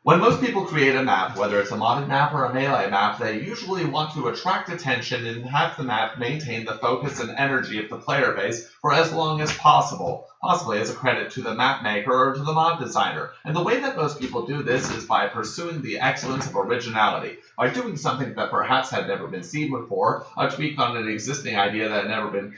When most people create a map, whether it's a modded map or a melee map, they usually want to attract attention and have the map maintain the focus and energy of the player base for as long as possible, possibly as a credit to the map maker or to the mod designer. And the way that most people do this is by pursuing the excellence of originality, by doing something that perhaps had never been seen before, a tweak on an existing idea that had never been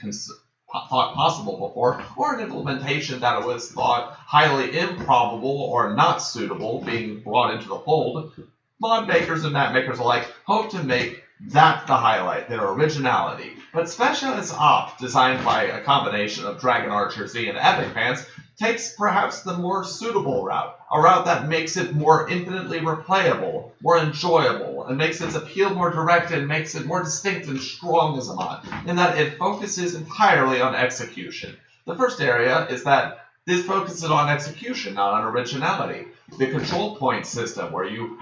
thought possible before, or an implementation that was thought highly improbable or not suitable being brought into the fold. Mod makers and map makers alike hope to make that the highlight, their originality. But Specialist Op, designed by a combination of DragonArcherZ and EpicPants, takes perhaps the more suitable route, a route that makes it more infinitely replayable, more enjoyable, and makes its appeal more direct and makes it more distinct and strong as a mod, in that it focuses entirely on execution. The first area is that this focuses on execution, not on originality. The control point system, where you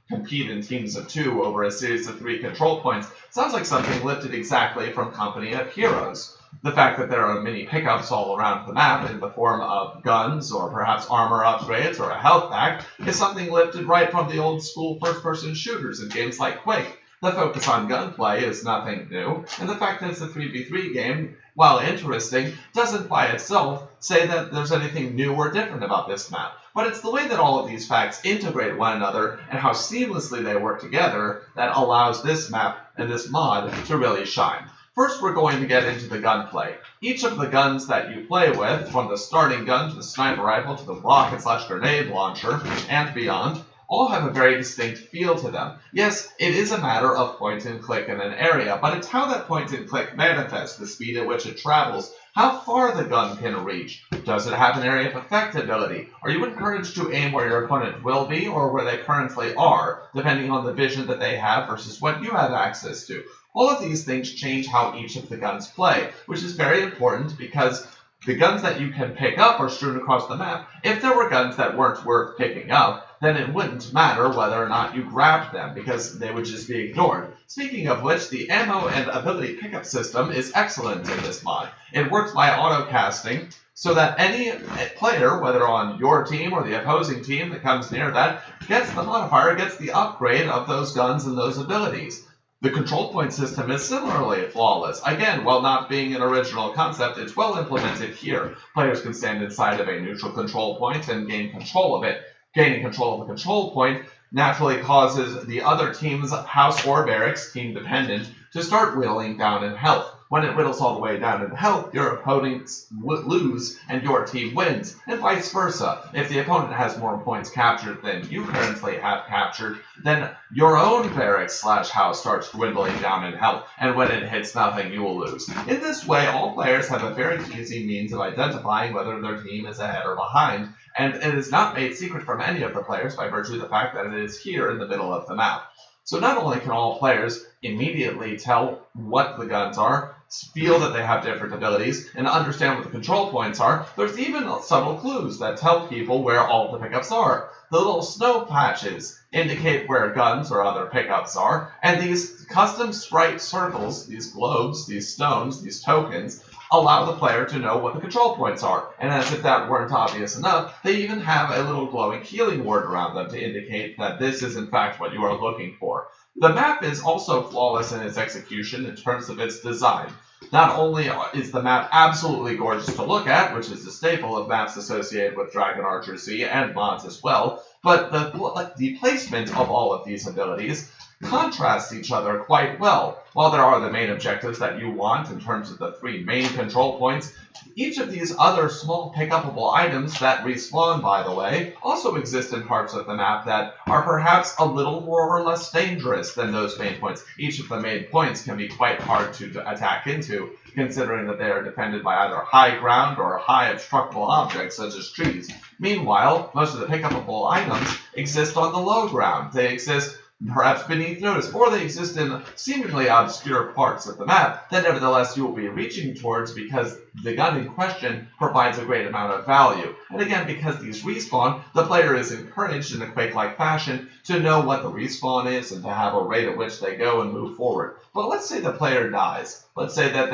compete in teams of 2 over a series of 3 control points, sounds like something lifted exactly from Company of Heroes. The fact that there are many pickups all around the map in the form of guns or perhaps armor upgrades or a health pack is something lifted right from the old school first-person shooters in games like Quake. The focus on gunplay is nothing new, and the fact that it's a 3v3 game, while interesting, doesn't by itself say that there's anything new or different about this map. But it's the way that all of these facts integrate one another and how seamlessly they work together that allows this map and this mod to really shine. First, we're going to get into the gunplay. Each of the guns that you play with, from the starting gun to the sniper rifle to the rocket/grenade launcher and beyond, all have a very distinct feel to them. Yes, it is a matter of point and click in an area, but it's how that point and click manifests, the speed at which it travels, how far the gun can reach. Does it have an area of effect ability? Are you encouraged to aim where your opponent will be or where they currently are, depending on the vision that they have versus what you have access to? All of these things change how each of the guns play, which is very important because the guns that you can pick up are strewn across the map. If there were guns that weren't worth picking up, then it wouldn't matter whether or not you grabbed them, because they would just be ignored. Speaking of which, the ammo and ability pickup system is excellent in this mod. It works by auto-casting, so that any player, whether on your team or the opposing team that comes near that, gets the modifier, gets the upgrade of those guns and those abilities. The control point system is similarly flawless. Again, while not being an original concept, it's well implemented here. Players can stand inside of a neutral control point and gain control of it. Gaining control of a control point naturally causes the other team's house or barracks, team dependent, to start whittling down in health. When it whittles all the way down in health, your opponents lose and your team wins, and vice versa. If the opponent has more points captured than you currently have captured, then your own barracks/house starts dwindling down in health, and when it hits nothing, you will lose. In this way, all players have a very easy means of identifying whether their team is ahead or behind, and it is not made secret from any of the players by virtue of the fact that it is here in the middle of the map. So not only can all players immediately tell what the guns are, feel that they have different abilities, and understand what the control points are, there's even subtle clues that tell people where all the pickups are. The little snow patches indicate where guns or other pickups are, and these custom sprite circles, these globes, these stones, these tokens, allow the player to know what the control points are. And as if that weren't obvious enough, they even have a little glowing healing word around them to indicate that this is in fact what you are looking for. The map is also flawless in its execution in terms of its design. Not only is the map absolutely gorgeous to look at, which is a staple of maps associated with DragonArcherZ and mods as well, but the placement of all of these abilities contrasts each other quite well. While there are the main objectives that you want in terms of the 3 main control points, each of these other small pick-upable items that respawn, by the way, also exist in parts of the map that are perhaps a little more or less dangerous than those main points. Each of the main points can be quite hard to attack into, considering that they are defended by either high ground or high obstructable objects such as trees. Meanwhile, most of the pick-upable items exist on the low ground. They exist perhaps beneath notice, or they exist in seemingly obscure parts of the map that nevertheless you will be reaching towards because the gun in question provides a great amount of value. And again, because these respawn, the player is encouraged in a Quake-like fashion to know what the respawn is and to have a rate at which they go and move forward. But let's say the player dies. Let's say that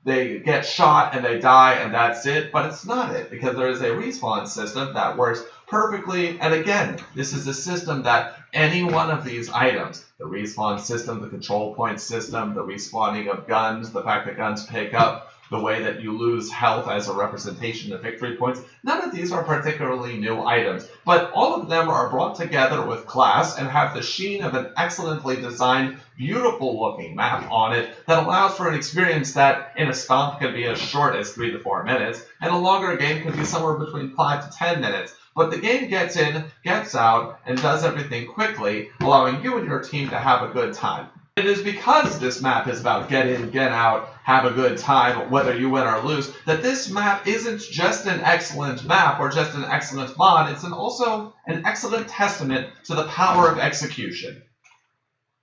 they get shot and they die and that's it, but it's not it, because there is a respawn system that works perfectly. And again, this is a system that any one of these items, the respawn system, the control point system, the respawning of guns, the fact that guns pick up, the way that you lose health as a representation of victory points, none of these are particularly new items, but all of them are brought together with class and have the sheen of an excellently designed, beautiful looking map on it that allows for an experience that in a stomp can be as short as 3 to 4 minutes, and a longer game can be somewhere between 5 to 10 minutes. But the game gets in, gets out, and does everything quickly, allowing you and your team to have a good time. It is because this map is about get in, get out, have a good time, whether you win or lose, that this map isn't just an excellent map or just an excellent mod, it's also an excellent testament to the power of execution.